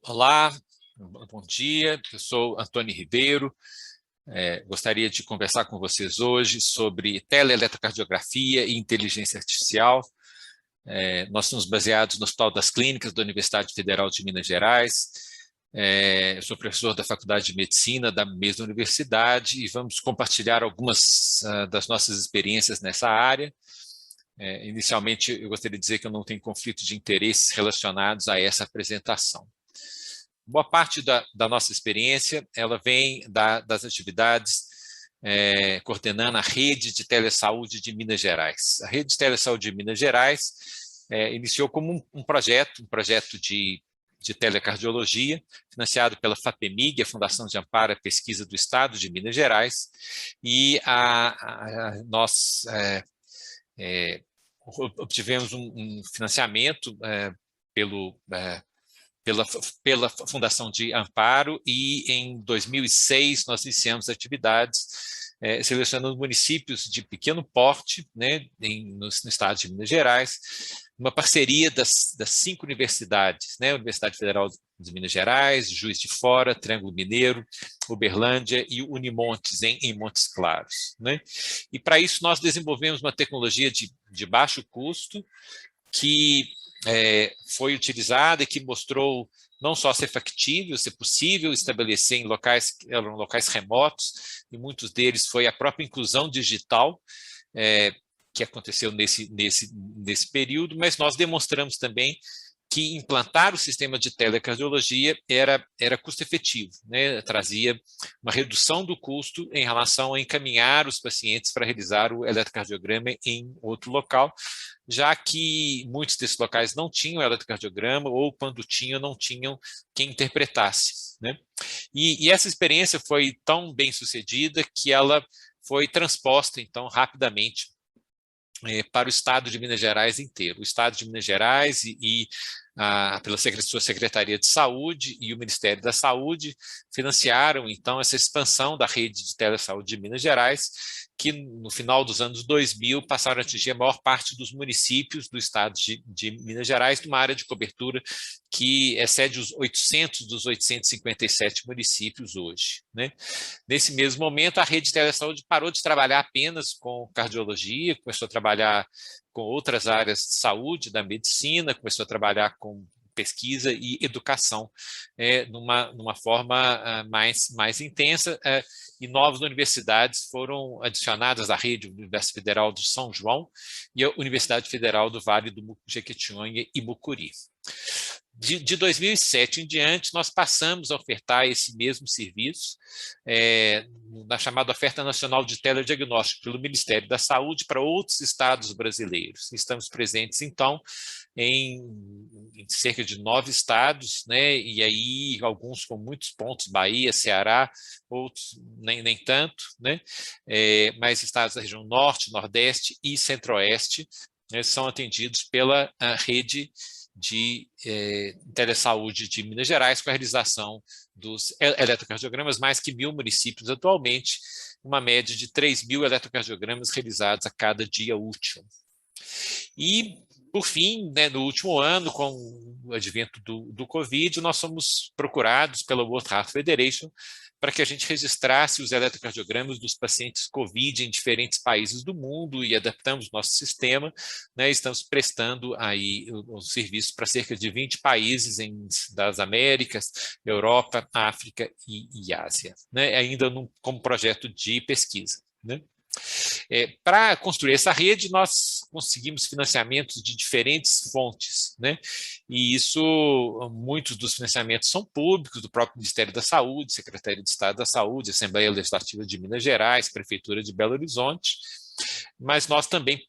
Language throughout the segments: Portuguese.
Olá, bom dia, eu sou Antônio Ribeiro, gostaria de conversar com vocês hoje sobre teleeletrocardiografia e inteligência artificial. Nós somos baseados no Hospital das Clínicas da Universidade Federal de Minas Gerais. Eu sou professor da Faculdade de Medicina da mesma universidade e vamos compartilhar algumas das nossas experiências nessa área. Inicialmente, eu gostaria de dizer que eu não tenho conflito de interesses relacionados a essa apresentação. Boa parte da nossa experiência, ela vem das atividades coordenando a rede de telesaúde de Minas Gerais. A rede de telesaúde de Minas Gerais iniciou como um projeto de telecardiologia, financiado pela FAPEMIG, a Fundação de Amparo à Pesquisa do Estado de Minas Gerais, e nós obtivemos um financiamento pela Fundação de Amparo, e em 2006 nós iniciamos atividades selecionando municípios de pequeno porte, né, no estado de Minas Gerais, uma parceria das 5 universidades, né, Universidade Federal de Minas Gerais, Juiz de Fora, Triângulo Mineiro, Uberlândia e Unimontes, em Montes Claros, né? E para isso nós desenvolvemos uma tecnologia de baixo custo, que foi utilizada e que mostrou não só ser factível, ser possível estabelecer em locais que eram locais remotos, e muitos deles foi a própria inclusão digital que aconteceu nesse período, mas nós demonstramos também que implantar o sistema de telecardiologia era custo-efetivo, né? Trazia uma redução do custo em relação a encaminhar os pacientes para realizar o eletrocardiograma em outro local, já que muitos desses locais não tinham eletrocardiograma, ou quando tinham, não tinham quem interpretasse, né? E essa experiência foi tão bem sucedida que ela foi transposta, então, rapidamente para o estado de Minas Gerais inteiro. O estado de Minas Gerais pela sua Secretaria de Saúde e o Ministério da Saúde financiaram, então, essa expansão da rede de telesaúde de Minas Gerais, que no final dos anos 2000 passaram a atingir a maior parte dos municípios do estado de Minas Gerais, numa área de cobertura que excede os 800 dos 857 municípios hoje, né? Nesse mesmo momento, a rede de telesaúde parou de trabalhar apenas com cardiologia, começou a trabalhar com outras áreas de saúde, da medicina, começou a trabalhar com pesquisa e educação numa forma mais intensa, e novas universidades foram adicionadas à rede, a Universidade Federal do São João e a Universidade Federal do Vale do Jequitinhonha e Mucuri. De 2007 em diante, nós passamos a ofertar esse mesmo serviço na chamada Oferta Nacional de Telediagnóstico pelo Ministério da Saúde para outros estados brasileiros. Estamos presentes, então, em cerca de 9 estados, né? E aí alguns com muitos pontos, Bahia, Ceará, outros nem tanto, né? Mas estados da região Norte, Nordeste e Centro-Oeste, né, são atendidos pela rede de telesaúde de Minas Gerais, com a realização dos eletrocardiogramas, mais que 1.000 municípios atualmente, uma média de 3.000 eletrocardiogramas realizados a cada dia útil. E, por fim, né, no último ano, com o advento do Covid, nós fomos procurados pela World Heart Federation para que a gente registrasse os eletrocardiogramas dos pacientes COVID em diferentes países do mundo, e adaptamos nosso sistema, né? Estamos prestando aí os serviços para cerca de 20 países das Américas, Europa, África e Ásia, né? Ainda como projeto de pesquisa, né? Para construir essa rede, nós conseguimos financiamentos de diferentes fontes, né? E isso, muitos dos financiamentos são públicos, do próprio Ministério da Saúde, Secretaria de Estado da Saúde, Assembleia Legislativa de Minas Gerais, Prefeitura de Belo Horizonte, mas nós também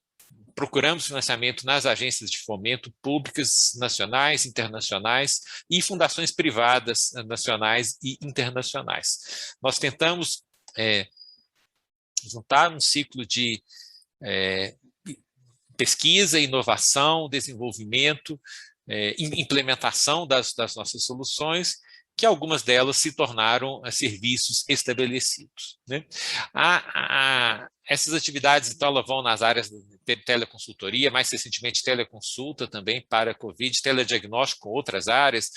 procuramos financiamento nas agências de fomento públicas, nacionais, internacionais, e fundações privadas nacionais e internacionais. Nós tentamos juntar um ciclo de pesquisa, inovação, desenvolvimento, implementação das nossas soluções, que algumas delas se tornaram serviços estabelecidos, né? Essas atividades, então, elas vão nas áreas de teleconsultoria, mais recentemente teleconsulta também para a COVID, telediagnóstico com outras áreas,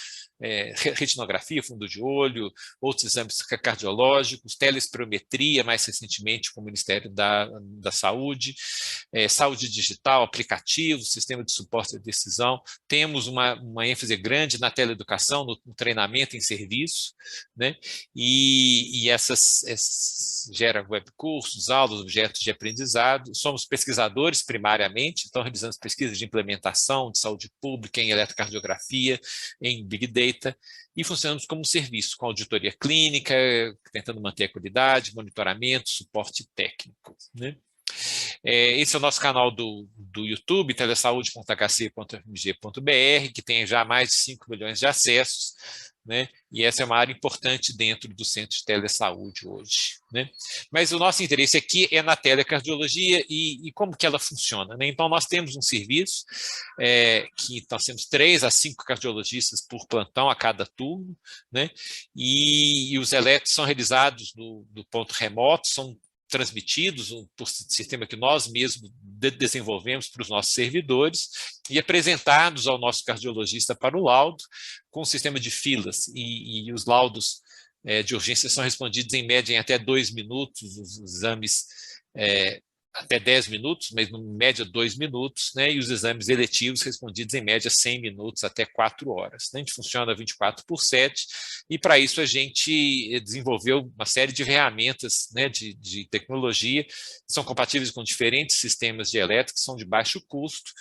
retinografia, fundo de olho, outros exames cardiológicos, telespirometria, mais recentemente com o Ministério da Saúde, saúde digital, aplicativos, sistema de suporte à decisão. Temos uma ênfase grande na teleeducação, no treinamento em serviço, né? E gera webcursos, aulas, objetos de aprendizado. Somos pesquisadores primariamente, então realizamos pesquisas de implementação de saúde pública em eletrocardiografia, em Big Data, e funcionamos como um serviço, com auditoria clínica, tentando manter a qualidade, monitoramento, suporte técnico, né? Esse é o nosso canal do YouTube, telesaude.hc.fmg.br, que tem já mais de 5 milhões de acessos, né? E essa é uma área importante dentro do Centro de Telesaúde hoje, né? Mas o nosso interesse aqui é na telecardiologia e como que ela funciona, né? Então, nós temos um serviço que nós temos 3 a 5 cardiologistas por plantão a cada turno, né? E os eletros são realizados no ponto remoto, são transmitidos por sistema que nós mesmos desenvolvemos para os nossos servidores e apresentados ao nosso cardiologista para o laudo, com um sistema de filas, e os laudos de urgência são respondidos em média em até 2 minutos, os exames até 10 minutos, mas em média 2 minutos, né? E os exames eletivos respondidos em média 100 minutos até 4 horas. A gente funciona 24/7 e para isso a gente desenvolveu uma série de ferramentas, né, de tecnologia que são compatíveis com diferentes sistemas de elétrica, que são de baixo custo,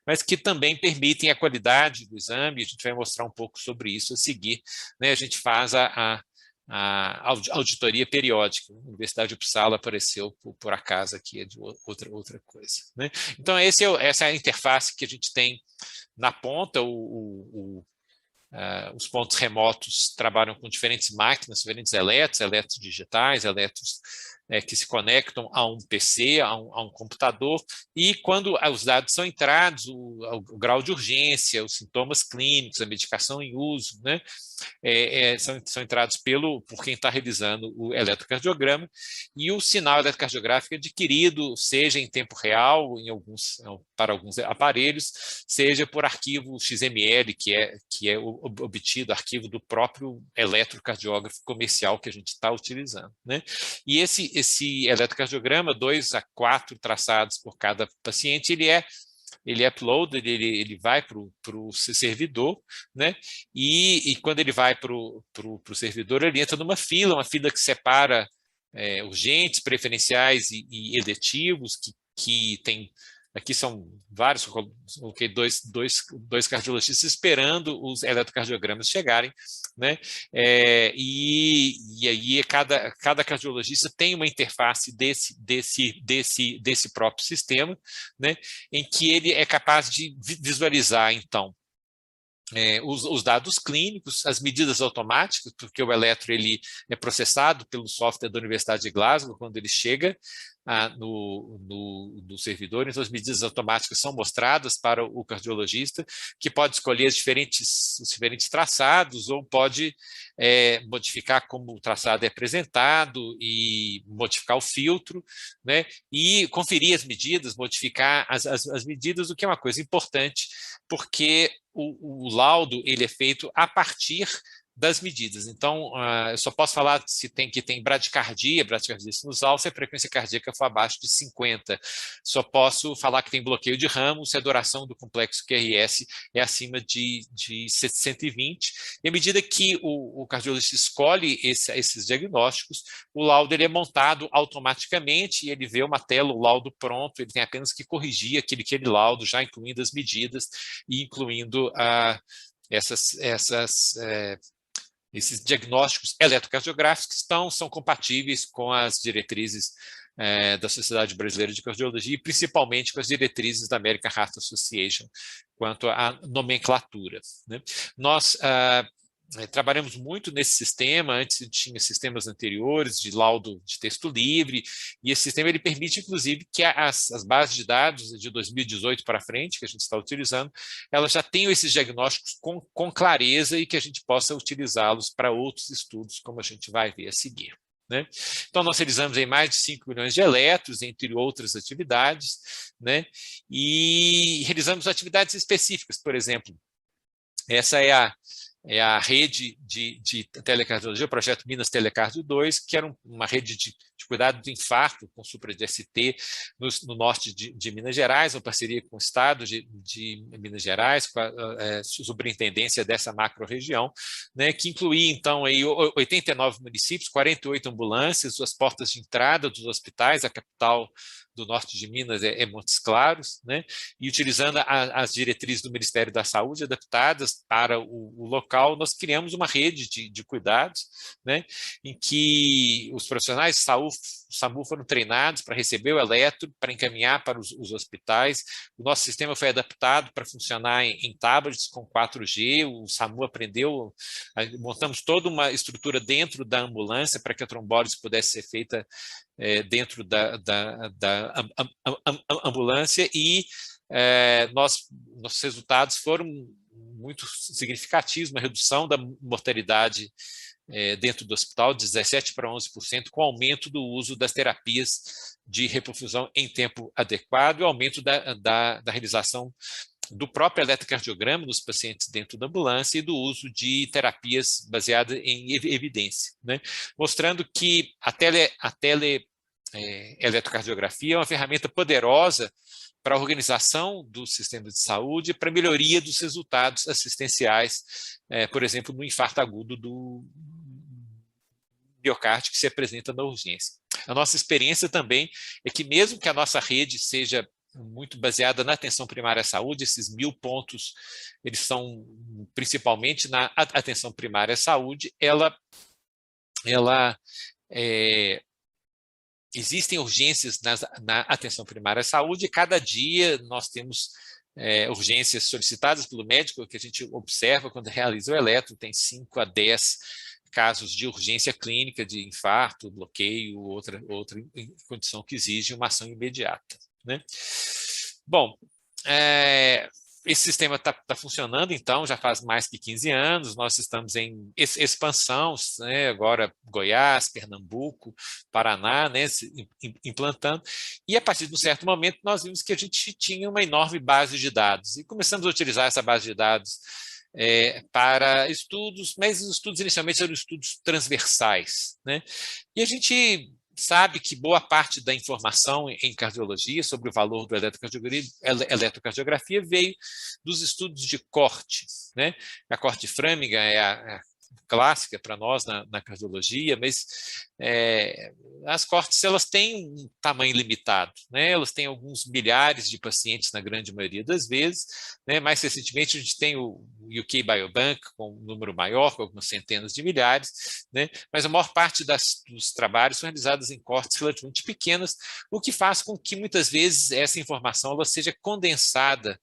mas que também permitem a qualidade do exame. A gente vai mostrar um pouco sobre isso a seguir, né? A gente faz a auditoria periódica. A Universidade de Uppsala apareceu por acaso aqui, é de outra coisa, né? Então, essa é a interface que a gente tem na ponta. Os pontos remotos trabalham com diferentes máquinas, diferentes eletros digitais, eletros que se conectam a um PC, a um computador, e quando os dados são entrados, o grau de urgência, os sintomas clínicos, a medicação em uso, né, são entrados por quem está realizando o eletrocardiograma, e o sinal eletrocardiográfico é adquirido, seja em tempo real, para alguns aparelhos, seja por arquivo XML, que é obtido, arquivo do próprio eletrocardiógrafo comercial que a gente está utilizando, né? E esse eletrocardiograma, 2 a 4 traçados por cada paciente, ele é uploaded, ele vai para o servidor, né? E quando ele vai para o servidor, ele entra numa fila, uma fila que separa urgentes, preferenciais e eletivos, que tem. Aqui são vários, coloquei dois cardiologistas esperando os eletrocardiogramas chegarem, né? E aí cada cardiologista tem uma interface desse próprio sistema, né? Em que ele é capaz de visualizar, então, os dados clínicos, as medidas automáticas, porque o eletro ele é processado pelo software da Universidade de Glasgow quando ele chega no servidor. Então as medidas automáticas são mostradas para o cardiologista, que pode escolher os diferentes traçados, ou pode modificar como o traçado é apresentado e modificar o filtro, né? E conferir as medidas, modificar as medidas, o que é uma coisa importante, porque o laudo ele é feito a partir das medidas. Então, eu só posso falar que tem bradicardia sinusal, se a frequência cardíaca for abaixo de 50. Só posso falar que tem bloqueio de ramo se a duração do complexo QRS é acima de 120. E à medida que o cardiologista escolhe esses diagnósticos, o laudo ele é montado automaticamente e ele vê uma tela, o laudo pronto, ele tem apenas que corrigir aquele laudo, já incluindo as medidas e incluindo esses diagnósticos eletrocardiográficos que são compatíveis com as diretrizes da Sociedade Brasileira de Cardiologia e principalmente com as diretrizes da American Heart Association quanto à nomenclatura, né? Nós trabalhamos muito nesse sistema. Antes tinha sistemas anteriores de laudo de texto livre, e esse sistema ele permite, inclusive, que as bases de dados de 2018 para frente, que a gente está utilizando, elas já tenham esses diagnósticos com clareza e que a gente possa utilizá-los para outros estudos, como a gente vai ver a seguir, né? Então, nós realizamos em mais de 5 milhões de eletros, entre outras atividades, né? E realizamos atividades específicas, por exemplo, essa é é a rede de telecardiologia, o projeto Minas Telecardio 2, que era uma rede de cuidado do infarto com supra de ST no norte de Minas Gerais, uma parceria com o Estado de Minas Gerais, com a superintendência dessa macro-região, né, que incluía, então, aí 89 municípios, 48 ambulâncias, as portas de entrada dos hospitais, a capital do norte de Minas é Montes Claros, né, e utilizando as diretrizes do Ministério da Saúde adaptadas para o local, nós criamos uma rede de cuidados, né, em que os profissionais de saúde, SAMU foram treinados para receber o eletro, para encaminhar para os hospitais. O nosso sistema foi adaptado para funcionar em tablets com 4G, o SAMU aprendeu, montamos toda uma estrutura dentro da ambulância para que a trombólise pudesse ser feita dentro da ambulância e nossos resultados foram muito significativos, uma redução da mortalidade dentro do hospital, de 17% para 11%, com aumento do uso das terapias de reperfusão em tempo adequado e aumento da realização do próprio eletrocardiograma dos pacientes dentro da ambulância e do uso de terapias baseadas em evidência, né? Mostrando que a eletrocardiografia é uma ferramenta poderosa para a organização do sistema de saúde e para a melhoria dos resultados assistenciais, por exemplo, no infarto agudo do miocárdio que se apresenta na urgência. A nossa experiência também é que mesmo que a nossa rede seja muito baseada na atenção primária à saúde, esses 1000 pontos, eles são principalmente na atenção primária à saúde, existem urgências na atenção primária à saúde e cada dia nós temos urgências solicitadas pelo médico, que a gente observa quando realiza o eletro, tem 5 a 10 casos de urgência clínica, de infarto, bloqueio, outra condição que exige uma ação imediata, né? Bom, esse sistema está funcionando, então, já faz mais que 15 anos, nós estamos em expansão, né, agora Goiás, Pernambuco, Paraná, né, implantando, e a partir de um certo momento nós vimos que a gente tinha uma enorme base de dados, e começamos a utilizar essa base de dados para estudos, mas os estudos inicialmente eram estudos transversais, né, e a gente sabe que boa parte da informação em cardiologia sobre o valor do eletrocardiografia veio dos estudos de corte, né? A corte Framingham é a clássica para nós na cardiologia, mas as cortes elas têm um tamanho limitado, né? Elas têm alguns milhares de pacientes na grande maioria das vezes, né? Mais recentemente a gente tem o UK Biobank com um número maior, com algumas centenas de milhares, né? Mas a maior parte dos trabalhos são realizados em cortes relativamente pequenas, o que faz com que muitas vezes essa informação ela seja condensada,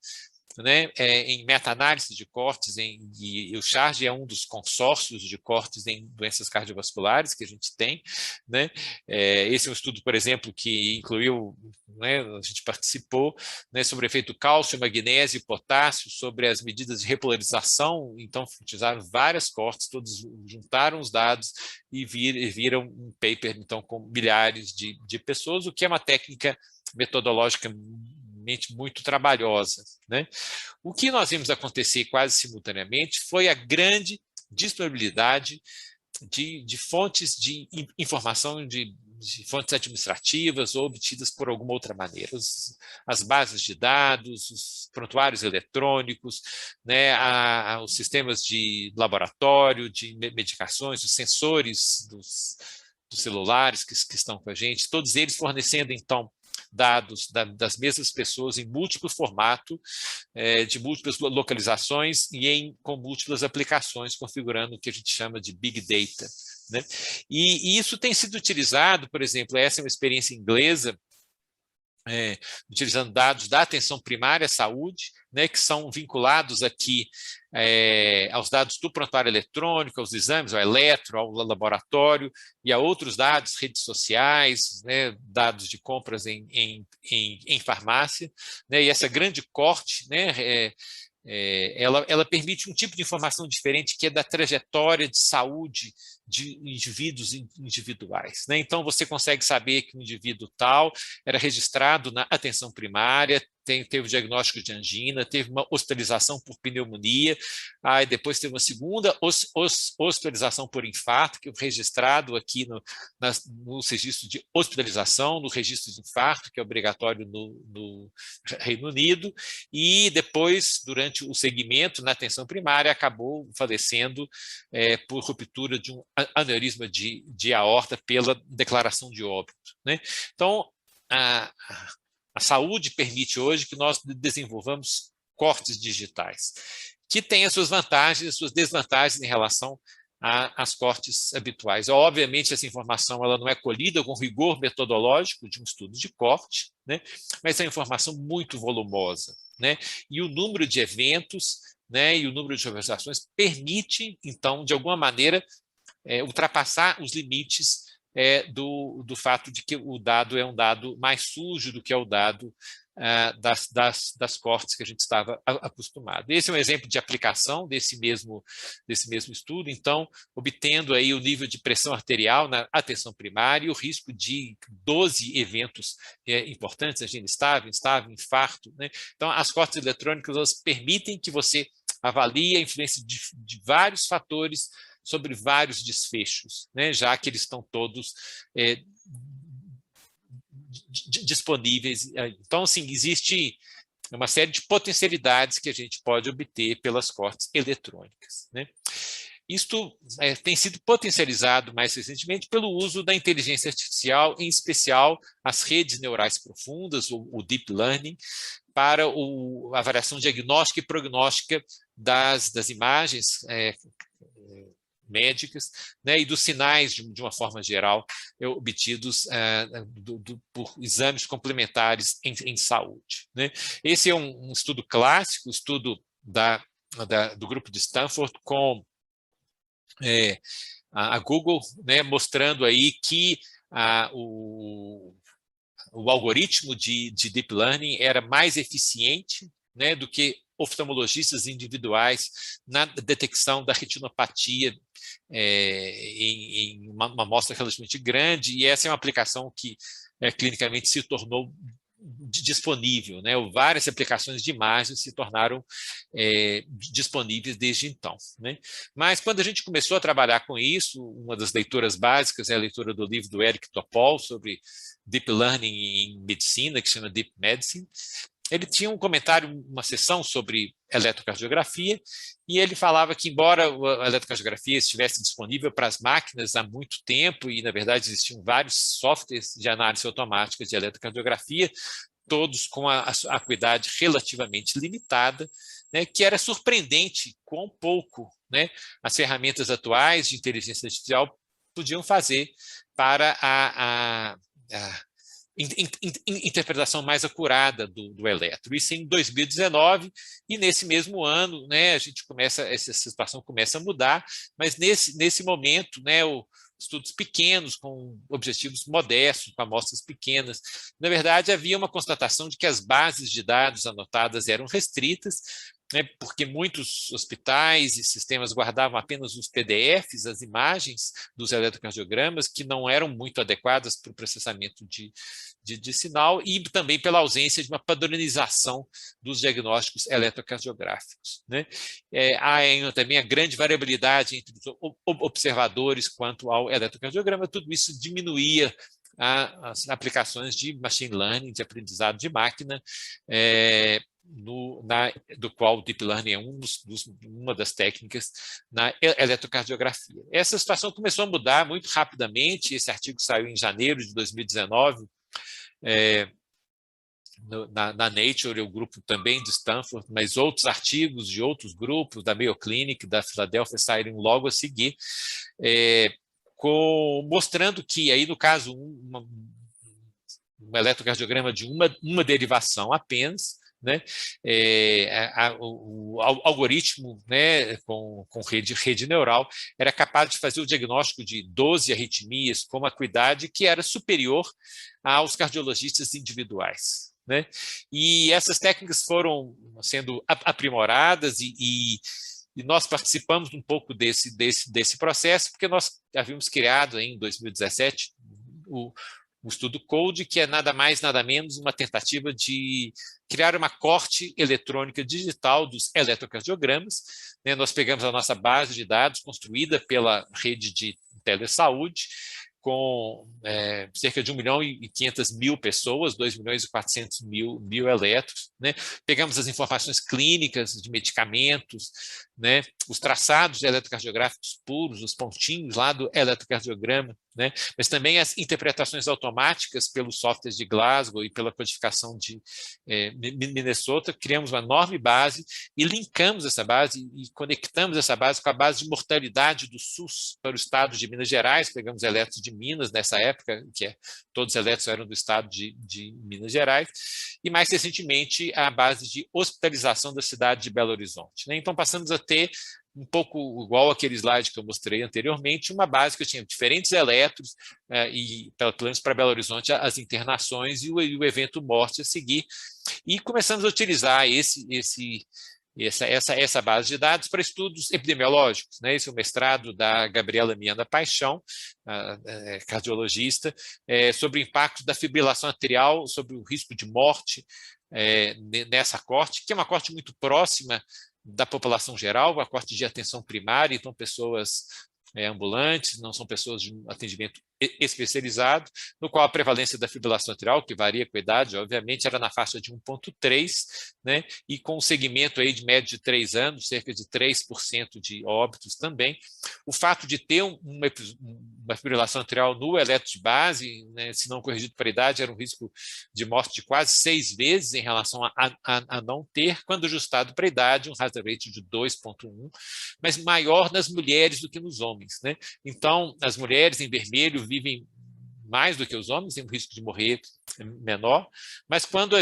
né, em meta-análise de cortes, e o CHARG é um dos consórcios de cortes em doenças cardiovasculares que a gente tem, né? Esse é um estudo, por exemplo, que incluiu, né, a gente participou, né, sobre o efeito cálcio, magnésio e potássio, sobre as medidas de repolarização, então utilizaram várias cortes, todos juntaram os dados e viram um paper, então, com milhares de pessoas, o que é uma técnica metodológica muito trabalhosa, né? O que nós vimos acontecer quase simultaneamente foi a grande disponibilidade de fontes de informação, de fontes administrativas ou obtidas por alguma outra maneira. As bases de dados, os prontuários eletrônicos, né, os sistemas de laboratório, de medicações, os sensores dos celulares que estão com a gente, todos eles fornecendo, então, dados das mesmas pessoas em múltiplo formato, de múltiplas localizações e com múltiplas aplicações, configurando o que a gente chama de Big Data, né? E isso tem sido utilizado, por exemplo, essa é uma experiência inglesa, utilizando dados da atenção primária à saúde, né, que são vinculados aqui aos dados do prontuário eletrônico, aos exames, ao eletro, ao laboratório e a outros dados, redes sociais, né, dados de compras em farmácia, né, e essa grande corte, né, ela permite um tipo de informação diferente que é da trajetória de saúde de indivíduos individuais, né? Então, você consegue saber que um indivíduo tal era registrado na atenção primária, teve o diagnóstico de angina, teve uma hospitalização por pneumonia, aí depois teve uma segunda hospitalização por infarto, que é registrado aqui no registro de hospitalização, no registro de infarto, que é obrigatório no Reino Unido, e depois, durante o segmento, na atenção primária, acabou falecendo por ruptura de um aneurisma de aorta pela declaração de óbito, né? Então, a saúde permite hoje que nós desenvolvamos cortes digitais, que têm as suas vantagens e as suas desvantagens em relação às cortes habituais. Obviamente, essa informação ela não é colhida com rigor metodológico de um estudo de corte, né? Mas é uma informação muito volumosa, né? E o número de eventos, né, e o número de observações permite, então, de alguma maneira, ultrapassar os limites do fato de que o dado é um dado mais sujo do que é o dado das cortes que a gente estava acostumado. Esse é um exemplo de aplicação desse mesmo estudo, então, obtendo aí o nível de pressão arterial na atenção primária e o risco de 12 eventos importantes, angina instável, infarto, né? Então, as cortes eletrônicas elas permitem que você avalie a influência de vários fatores sobre vários desfechos, né, já que eles estão todos disponíveis. Então, assim, existe uma série de potencialidades que a gente pode obter pelas cortes eletrônicas, né? Isto tem sido potencializado mais recentemente pelo uso da inteligência artificial, em especial as redes neurais profundas, o deep learning, para a variação diagnóstica e prognóstica das imagens médicas, né, e dos sinais, de uma forma geral, obtidos por exames complementares em saúde, né? Esse é um estudo clássico, estudo do grupo de Stanford com a Google, né, mostrando aí que o algoritmo de Deep Learning era mais eficiente, né, do que oftalmologistas individuais na detecção da retinopatia em uma amostra relativamente grande, e essa é uma aplicação que clinicamente se tornou disponível, né? Várias aplicações de imagens se tornaram disponíveis desde então, né? Mas quando a gente começou a trabalhar com isso, uma das leituras básicas é a leitura do livro do Eric Topol sobre Deep Learning em medicina, que se chama Deep Medicine. Ele tinha um comentário, uma sessão sobre eletrocardiografia, e ele falava que, embora a eletrocardiografia estivesse disponível para as máquinas há muito tempo, e, na verdade, existiam vários softwares de análise automática de eletrocardiografia, todos com a acuidade relativamente limitada, né, que era surpreendente quão pouco, né, as ferramentas atuais de inteligência artificial podiam fazer para a interpretação mais acurada do eletro. Isso em 2019, e nesse mesmo ano, né, essa situação começa a mudar, mas nesse momento, né, estudos pequenos, com objetivos modestos, com amostras pequenas, na verdade havia uma constatação de que as bases de dados anotadas eram restritas, né, porque muitos hospitais e sistemas guardavam apenas os PDFs, as imagens dos eletrocardiogramas, que não eram muito adequadas para o processamento de sinal, e também pela ausência de uma padronização dos diagnósticos eletrocardiográficos, né? Há também a grande variabilidade entre os observadores quanto ao eletrocardiograma, tudo isso diminuía as aplicações de machine learning, de aprendizado de máquina, do qual o Deep Learning é uma das técnicas na eletrocardiografia. Essa situação começou a mudar muito rapidamente. Esse artigo saiu em janeiro de 2019, na Nature, o grupo também de Stanford, mas outros artigos de outros grupos, da Mayo Clinic, da Filadélfia, saíram logo a seguir, mostrando que, aí no caso, um eletrocardiograma de uma derivação apenas, né, o algoritmo, né, com rede neural era capaz de fazer o diagnóstico de 12 arritmias com uma acuidade que era superior aos cardiologistas individuais, né? E essas técnicas foram sendo aprimoradas, e nós participamos um pouco desse processo, porque nós havíamos criado em 2017 o estudo CODE, que é nada mais, nada menos uma tentativa de criar uma corte eletrônica digital dos eletrocardiogramas, né? Nós pegamos a nossa base de dados construída pela rede de telesaúde, com cerca de 1.500.000 pessoas, 2.400.000 eletros, né? Pegamos as informações clínicas de medicamentos, né? Os traçados eletrocardiográficos puros, os pontinhos lá do eletrocardiograma, né? Mas também as interpretações automáticas pelos softwares de Glasgow e pela codificação de Minnesota. Criamos uma enorme base e linkamos essa base e conectamos essa base com a base de mortalidade do SUS para o estado de Minas Gerais. Pegamos eletros de Minas nessa época, todos os eletros eram do estado de Minas Gerais, e mais recentemente a base de hospitalização da cidade de Belo Horizonte, né? Então passamos a ter um pouco igual aquele slide que eu mostrei anteriormente, uma base que eu tinha diferentes eletros e, pelo menos para Belo Horizonte, as internações e o evento morte a seguir. E começamos a utilizar essa base de dados para estudos epidemiológicos, né? Esse é o mestrado da Gabriela Mianda Paixão, cardiologista, sobre o impacto da fibrilação arterial, sobre o risco de morte nessa corte, que é uma corte muito próxima da população geral, a corte de atenção primária, então pessoas ambulantes, não são pessoas de um atendimento especializado, no qual a prevalência da fibrilação atrial, que varia com a idade, obviamente, era na faixa de 1,3, né, e com um segmento aí de média de 3 anos, cerca de 3% de óbitos também. O fato de ter uma fibrilação atrial no eletro de base, né, se não corrigido para a idade, era um risco de morte de quase 6 vezes em relação a não ter, quando ajustado para a idade, um hazard ratio de 2,1, mas maior nas mulheres do que nos homens, né? Então, as mulheres em vermelho vivem mais do que os homens, têm um risco de morrer menor, mas quando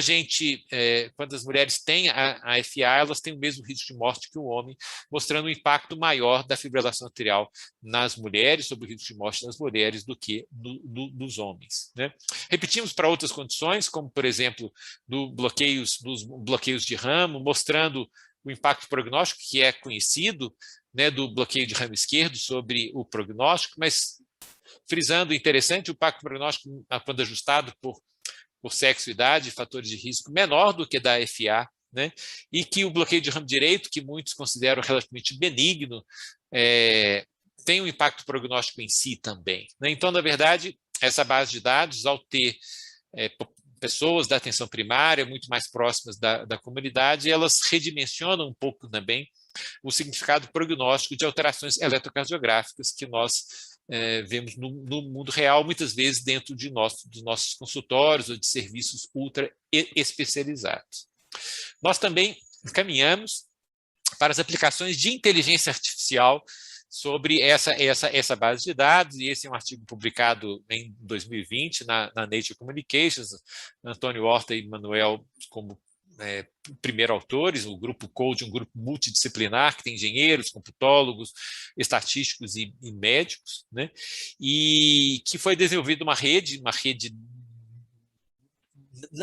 quando as mulheres têm a FA, elas têm o mesmo risco de morte que o homem, mostrando um impacto maior da fibrilação arterial nas mulheres, sobre o risco de morte nas mulheres, do que dos homens, né? Repetimos para outras condições, como, por exemplo, dos bloqueios de ramo, mostrando o impacto prognóstico, que é conhecido, né, do bloqueio de ramo esquerdo sobre o prognóstico, mas frisando, interessante, o impacto prognóstico, quando ajustado por sexo, idade, fatores de risco, menor do que da FA, né? E que o bloqueio de ramo direito, que muitos consideram relativamente benigno, tem um impacto prognóstico em si também, né? Então, na verdade, essa base de dados, ao ter pessoas da atenção primária muito mais próximas da comunidade, elas redimensionam um pouco também o significado prognóstico de alterações eletrocardiográficas que nós vemos no mundo real, muitas vezes dentro dos nossos consultórios ou de serviços ultra especializados. Nós também caminhamos para as aplicações de inteligência artificial sobre essa base de dados, e esse é um artigo publicado em 2020 na Nature Communications, Antônio Horta e Manuel como primeiro autores, o grupo CODE, um grupo multidisciplinar que tem engenheiros, computólogos, estatísticos e médicos, né? E que foi desenvolvida uma rede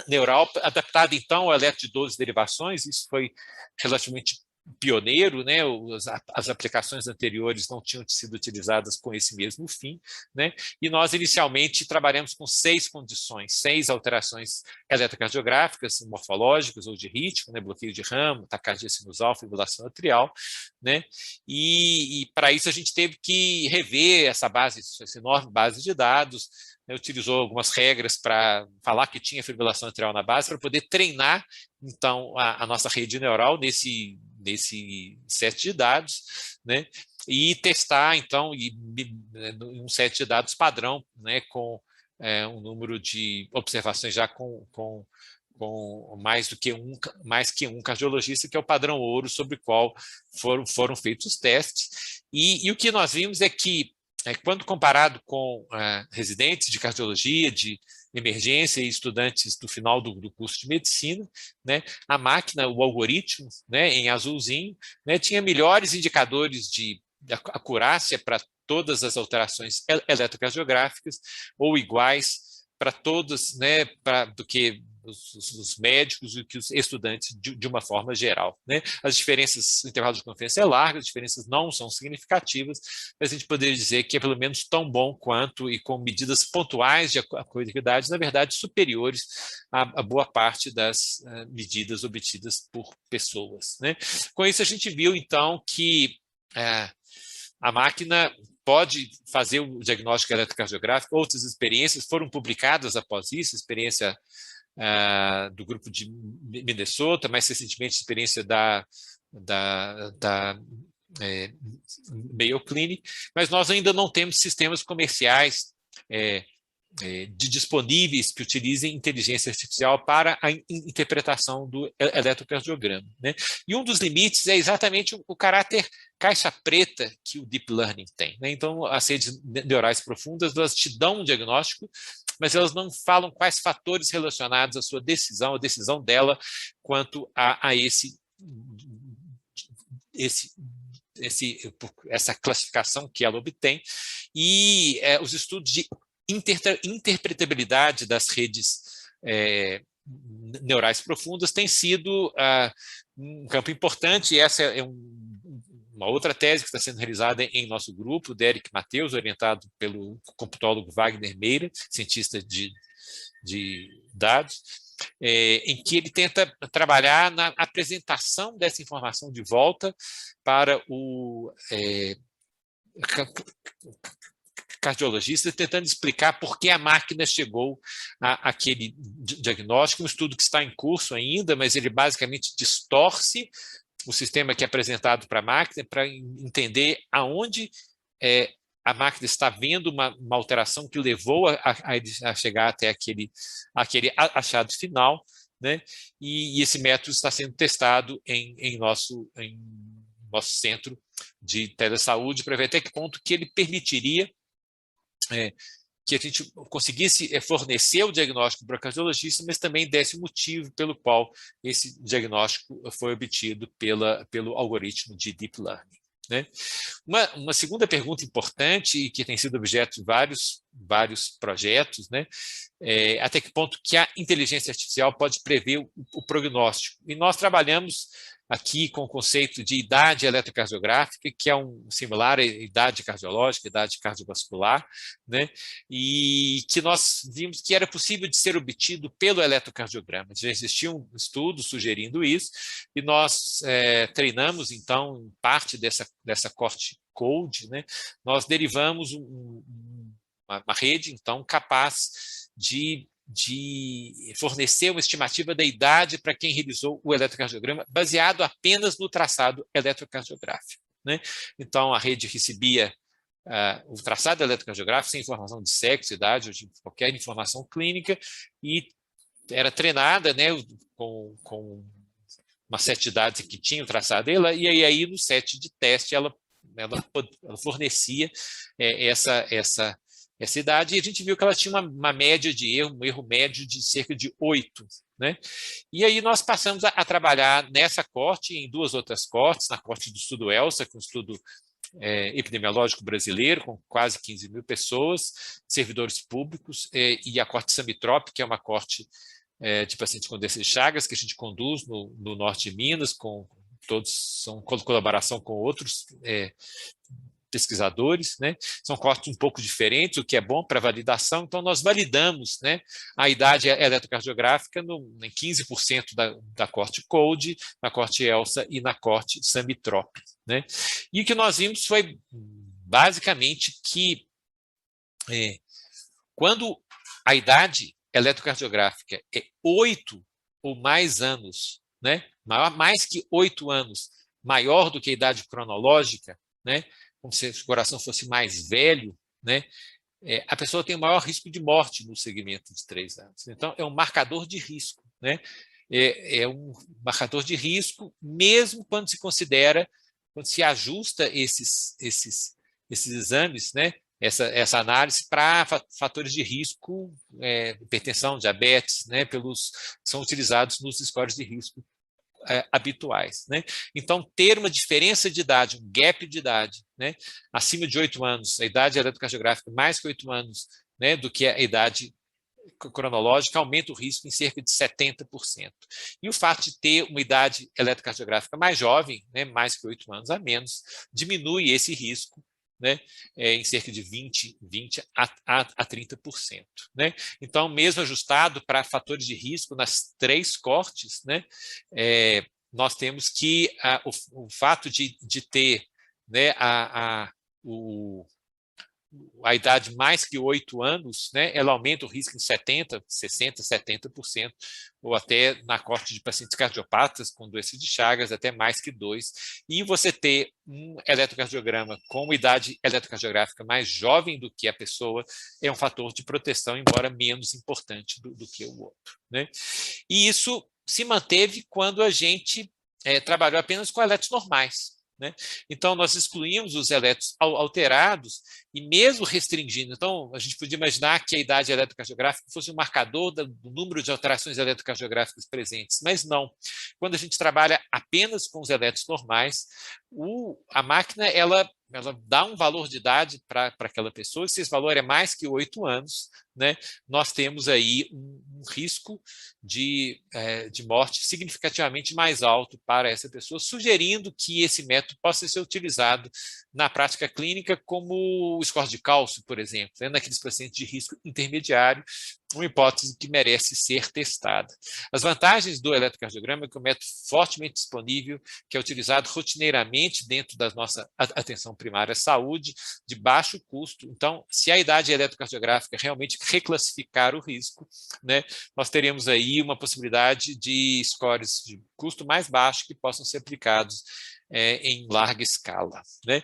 neural adaptada então ao eletro de 12 derivações. Isso foi relativamente pioneiro, né? As aplicações anteriores não tinham sido utilizadas com esse mesmo fim, né? E nós inicialmente trabalhamos com 6 condições, 6 alterações eletrocardiográficas, morfológicas ou de ritmo, né? Bloqueio de ramo, taquicardia sinusal, fibrilação atrial, né? E para isso a gente teve que rever essa enorme base de dados, né? Utilizou algumas regras para falar que tinha fibrilação atrial na base, para poder treinar então a nossa rede neural nesse set de dados, né? E testar então um set de dados padrão, né? Com um número de observações já com mais que um cardiologista, que é o padrão ouro sobre o qual foram feitos os testes. E o que nós vimos é que, quando comparado com residentes de cardiologia, de emergência e estudantes do final do curso de medicina, né, a máquina, o algoritmo, né, em azulzinho, né, tinha melhores indicadores de acurácia para todas as alterações eletrocardiográficas, ou iguais para todas, né, do que os médicos e que os estudantes de uma forma geral, né? As diferenças, o intervalo de confiança é largo, as diferenças não são significativas, mas a gente poderia dizer que é pelo menos tão bom quanto e com medidas pontuais de acuidade, na verdade, superiores a boa parte das medidas obtidas por pessoas, né? Com isso, a gente viu, então, que a máquina pode fazer o diagnóstico eletrocardiográfico. Outras experiências foram publicadas após isso, experiência do grupo de Minnesota, mais recentemente experiência da Mayo Clinic, mas nós ainda não temos sistemas comerciais disponíveis que utilizem inteligência artificial para a interpretação do eletrocardiograma, né? E um dos limites é exatamente o caráter caixa preta que o Deep Learning tem, né? Então, as redes neurais profundas, elas te dão um diagnóstico, mas elas não falam quais fatores relacionados à sua decisão, a decisão dela quanto a essa classificação que ela obtém. E os estudos de interpretabilidade das redes neurais profundas tem sido um campo importante, e essa é uma outra tese que está sendo realizada em nosso grupo, do Eric Mateus, orientado pelo computólogo Wagner Meira, cientista de dados, em que ele tenta trabalhar na apresentação dessa informação de volta para o cardiologista, tentando explicar por que a máquina chegou àquele diagnóstico, um estudo que está em curso ainda, mas ele basicamente distorce o sistema que é apresentado para a máquina para entender aonde a máquina está vendo uma alteração que levou a chegar até aquele achado final, né? E esse método está sendo testado em nosso centro de telesaúde para ver até que ponto que ele permitiria que a gente conseguisse fornecer o diagnóstico para o cardiologista, mas também desse o motivo pelo qual esse diagnóstico foi obtido pelo algoritmo de Deep Learning, né? Uma segunda pergunta importante e que tem sido objeto de vários projetos, né, até que ponto que a inteligência artificial pode prever o prognóstico. E nós trabalhamos aqui com o conceito de idade eletrocardiográfica, que é similar à idade cardiológica, idade cardiovascular, né? E que nós vimos que era possível de ser obtido pelo eletrocardiograma. Já existia um estudo sugerindo isso, e nós treinamos, então, parte dessa corte code, né? Nós derivamos uma rede, então, capaz de fornecer uma estimativa da idade para quem realizou o eletrocardiograma, baseado apenas no traçado eletrocardiográfico, né? Então, a rede recebia o traçado eletrocardiográfico sem informação de sexo, idade ou de qualquer informação clínica, e era treinada, né, com uma set de dados que tinha o traçado dela, e aí no set de teste ela fornecia essa idade, e a gente viu que ela tinha uma média de erro, um erro médio de cerca de 8, né? E aí nós passamos a trabalhar nessa corte e em duas outras cortes, na corte do estudo ELSA, que é um estudo epidemiológico brasileiro, com quase 15 mil pessoas, servidores públicos, e a corte Samitrop, que é uma corte de pacientes com doença de Chagas, que a gente conduz no norte de Minas, todos são colaboração com outros pesquisadores, né? São cortes um pouco diferentes, o que é bom para validação. Então, nós validamos, né, a idade eletrocardiográfica em 15% da corte CODE, na corte ELSA e na corte Samitrop, né? E o que nós vimos foi, basicamente, que quando a idade eletrocardiográfica é 8 ou mais anos, né, mais que 8 anos, maior do que a idade cronológica, né, como se o coração fosse mais velho, né, a pessoa tem o maior risco de morte no segmento de 3 anos. Então, é um marcador de risco, né? É um marcador de risco, mesmo quando se ajusta esses exames, né, essa análise para fatores de risco, hipertensão, diabetes, né, são utilizados nos scores de risco habituais, né? Então, ter uma diferença de idade, um gap de idade, né, acima de 8 anos, a idade eletrocardiográfica mais que 8 anos, né, do que a idade cronológica aumenta o risco em cerca de 70%. E o fato de ter uma idade eletrocardiográfica mais jovem, né, mais que 8 anos a menos, diminui esse risco, né, em cerca de 20 a 30%. Né? Então, mesmo ajustado para fatores de risco nas 3 cortes, né, nós temos que o fato de ter, né, a idade mais que 8 anos, né, ela aumenta o risco em 70%, 60%, 70%, ou até na corte de pacientes cardiopatas com doença de Chagas, até mais que 2. E você ter um eletrocardiograma com idade eletrocardiográfica mais jovem do que a pessoa é um fator de proteção, embora menos importante do que o outro. Né? E isso se manteve quando a gente trabalhou apenas com eletros normais. Né? Então, nós excluímos os eletros alterados e mesmo restringindo. Então, a gente podia imaginar que a idade eletrocardiográfica fosse um marcador do número de alterações eletrocardiográficas presentes, mas não. Quando a gente trabalha apenas com os eletros normais, a máquina ela dá um valor de idade para aquela pessoa, e se esse valor é mais que 8 anos, né, nós temos aí um risco de morte significativamente mais alto para essa pessoa, sugerindo que esse método possa ser utilizado na prática clínica como o score de cálcio, por exemplo, né, naqueles pacientes de risco intermediário, uma hipótese que merece ser testada. As vantagens do eletrocardiograma é que é um método fortemente disponível, que é utilizado rotineiramente dentro da nossa atenção primária à saúde, de baixo custo. Então, se a idade eletrocardiográfica realmente reclassificar o risco, né, nós teremos aí uma possibilidade de scores de custo mais baixo que possam ser aplicados em larga escala. Né?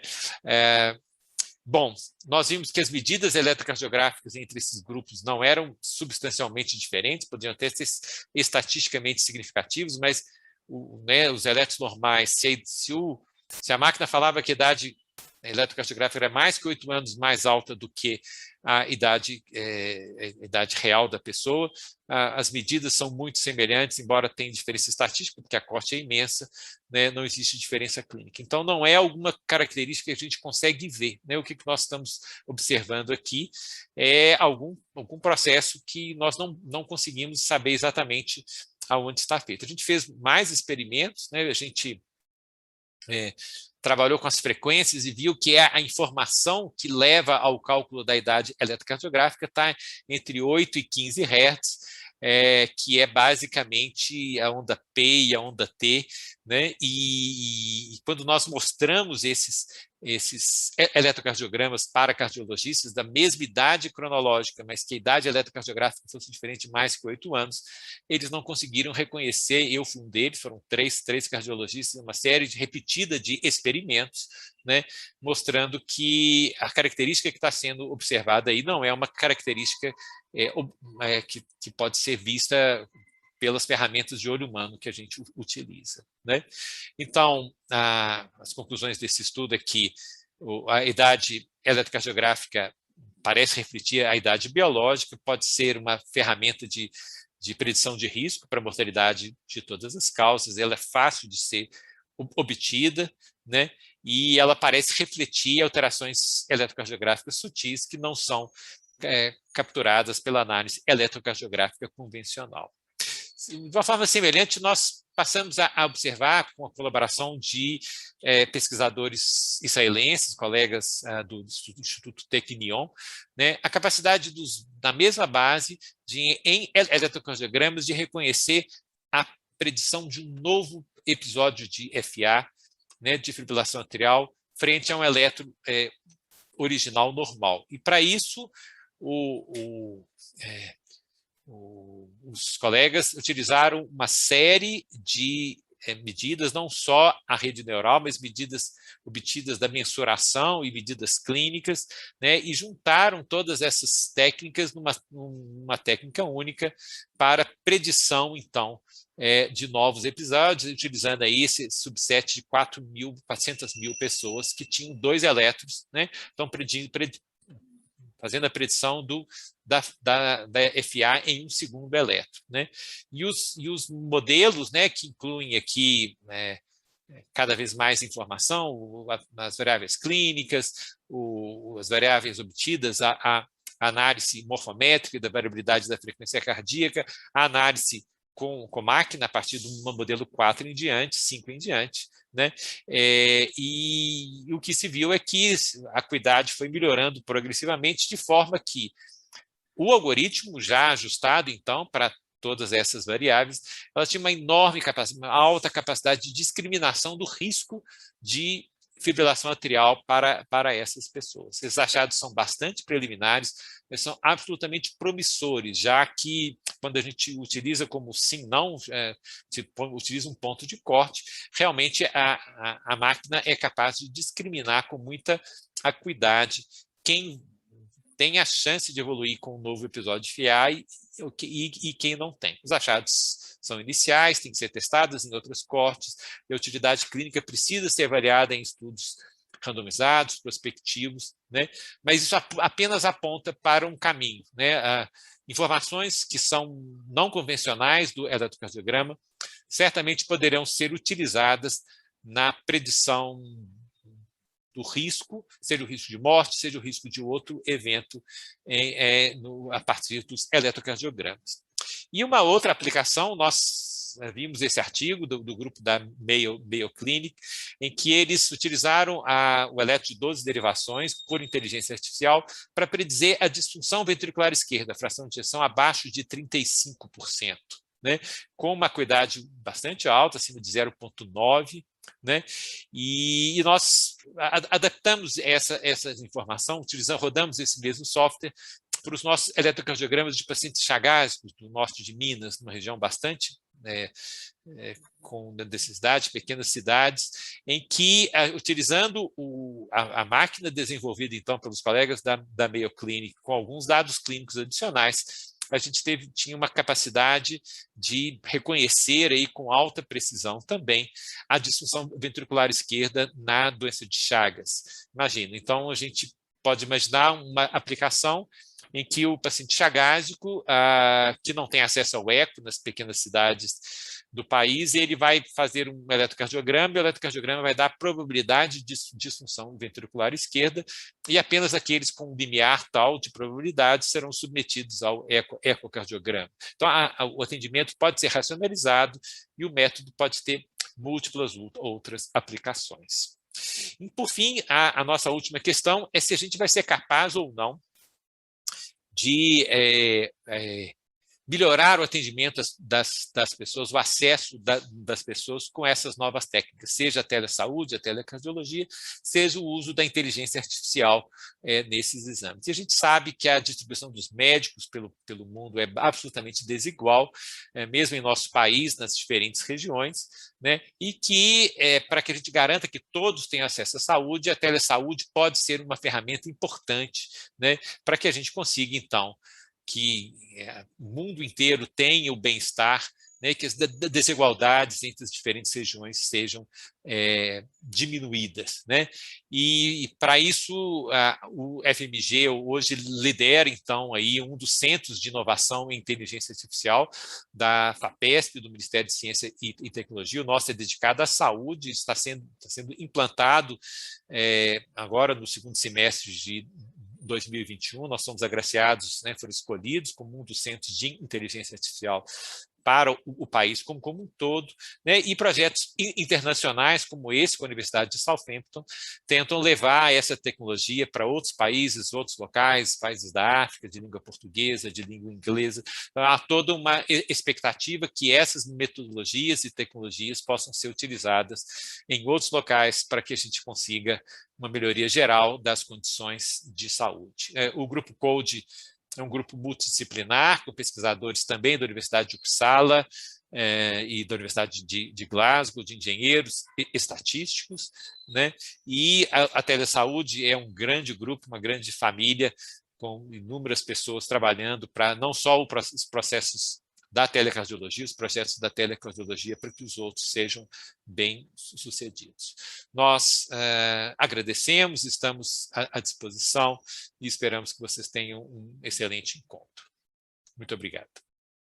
Bom, nós vimos que as medidas eletrocardiográficas entre esses grupos não eram substancialmente diferentes, podiam até ser estatisticamente significativos, mas os eletros normais, se a máquina falava que a idade eletrocardiográfica era mais que 8 anos mais alta do que a idade real da pessoa, as medidas são muito semelhantes, embora tenha diferença estatística, porque a corte é imensa, né, não existe diferença clínica. Então, não é alguma característica que a gente consegue ver. Né? O que nós estamos observando aqui é algum processo que nós não conseguimos saber exatamente aonde está feito. A gente fez mais experimentos, né? A gente trabalhou com as frequências e viu que a informação que leva ao cálculo da idade eletrocardiográfica está entre 8 e 15 Hz, que é basicamente a onda P e a onda T, né? E quando nós mostramos esses eletrocardiogramas para cardiologistas da mesma idade cronológica, mas que a idade eletrocardiográfica fosse diferente mais que 8 anos, eles não conseguiram reconhecer. Eu fui um deles, foram três cardiologistas, uma série repetida de experimentos, né, mostrando que a característica que está sendo observada aí não é uma característica que pode ser vista pelas ferramentas de olho humano que a gente utiliza. Né? Então, as conclusões desse estudo é que a idade eletrocardiográfica parece refletir a idade biológica, pode ser uma ferramenta de predição de risco para a mortalidade de todas as causas, ela é fácil de ser obtida, né? E ela parece refletir alterações eletrocardiográficas sutis que não são capturadas pela análise eletrocardiográfica convencional. De uma forma semelhante, nós passamos a observar, com a colaboração de pesquisadores israelenses, colegas do Instituto Technion, né, a capacidade da mesma base em eletrocardiogramas de reconhecer a predição de um novo episódio de FA, né, de fibrilação atrial, frente a um eletro original normal. E para isso, os colegas utilizaram uma série de medidas, não só a rede neural, mas medidas obtidas da mensuração e medidas clínicas, né, e juntaram todas essas técnicas numa técnica única para predição, então, de novos episódios, utilizando aí esse subset de 400 mil pessoas que tinham 2 eletros, né, então fazendo a predição da FA em um segundo eletro. Né? E os modelos, né, que incluem aqui cada vez mais informação, as variáveis clínicas, as variáveis obtidas a análise morfométrica da variabilidade da frequência cardíaca, a análise com máquina a partir de um modelo 4 em diante, 5 em diante, né? E o que se viu é que a acuidade foi melhorando progressivamente, de forma que o algoritmo, já ajustado, então, para todas essas variáveis, ela tinha uma enorme capacidade, uma alta capacidade de discriminação do risco de fibrilação atrial para essas pessoas. Esses achados são bastante preliminares, mas são absolutamente promissores, já que quando a gente utiliza como sim, não, utiliza um ponto de corte, realmente a máquina é capaz de discriminar com muita acuidade quem tem a chance de evoluir com um novo episódio de FA e quem não tem. Os achados são iniciais, têm que ser testados em outros cortes, e a utilidade clínica precisa ser avaliada em estudos randomizados, prospectivos, né? Mas isso apenas aponta para um caminho, né? Informações que são não convencionais do eletrocardiograma certamente poderão ser utilizadas na predição do risco, seja o risco de morte, seja o risco de outro evento a partir dos eletrocardiogramas. E uma outra aplicação, nós vimos esse artigo do grupo da Mayo Clinic, em que eles utilizaram o eletro de 12 derivações por inteligência artificial para predizer a disfunção ventricular esquerda, a fração de ejeção abaixo de 35%. Né, com uma acuidade bastante alta, acima de 0,9, né? E nós adaptamos essa informação, rodamos esse mesmo software para os nossos eletrocardiogramas de pacientes chagásicos do norte de Minas, numa região bastante com necessidade, pequenas cidades, em que, utilizando a máquina desenvolvida então pelos colegas da Mayo Clinic, com alguns dados clínicos adicionais, a gente tinha uma capacidade de reconhecer aí com alta precisão também a disfunção ventricular esquerda na doença de Chagas. Imagina, então a gente pode imaginar uma aplicação em que o paciente chagásico, que não tem acesso ao eco nas pequenas cidades do país, ele vai fazer um eletrocardiograma, e o eletrocardiograma vai dar a probabilidade de disfunção ventricular esquerda, e apenas aqueles com um limiar tal de probabilidade serão submetidos ao ecocardiograma. Então, o atendimento pode ser racionalizado e o método pode ter múltiplas outras aplicações. E, por fim, a nossa última questão é se a gente vai ser capaz ou não de melhorar o atendimento das pessoas, o acesso das pessoas com essas novas técnicas, seja a telesaúde, a telecardiologia, seja o uso da inteligência artificial nesses exames. E a gente sabe que a distribuição dos médicos pelo mundo é absolutamente desigual, mesmo em nosso país, nas diferentes regiões, né? E que, para que a gente garanta que todos tenham acesso à saúde, a telesaúde pode ser uma ferramenta importante, né, para que a gente consiga, então, que o mundo inteiro tenha o bem-estar, né, que as desigualdades entre as diferentes regiões sejam diminuídas, né? E para isso o FMG hoje lidera então aí um dos centros de inovação em inteligência artificial da FAPESP, do Ministério de Ciência e Tecnologia. O nosso é dedicado à saúde, está sendo implantado agora no segundo semestre de 2021, nós somos agraciados, né, foram escolhidos como um dos centros de inteligência artificial para o país como um todo, né, e projetos internacionais como esse com a Universidade de Southampton tentam levar essa tecnologia para outros países, outros locais, países da África, de língua portuguesa, de língua inglesa. Então, há toda uma expectativa que essas metodologias e tecnologias possam ser utilizadas em outros locais para que a gente consiga uma melhoria geral das condições de saúde. O Grupo CODE é um grupo multidisciplinar, com pesquisadores também da Universidade de Uppsala e da Universidade de Glasgow, de engenheiros estatísticos, né? E a telesaúde é um grande grupo, uma grande família, com inúmeras pessoas trabalhando para não só os processos da telecardiologia, os processos da telecardiologia, para que os outros sejam bem-sucedidos. Nós agradecemos, estamos à disposição e esperamos que vocês tenham um excelente encontro. Muito obrigado.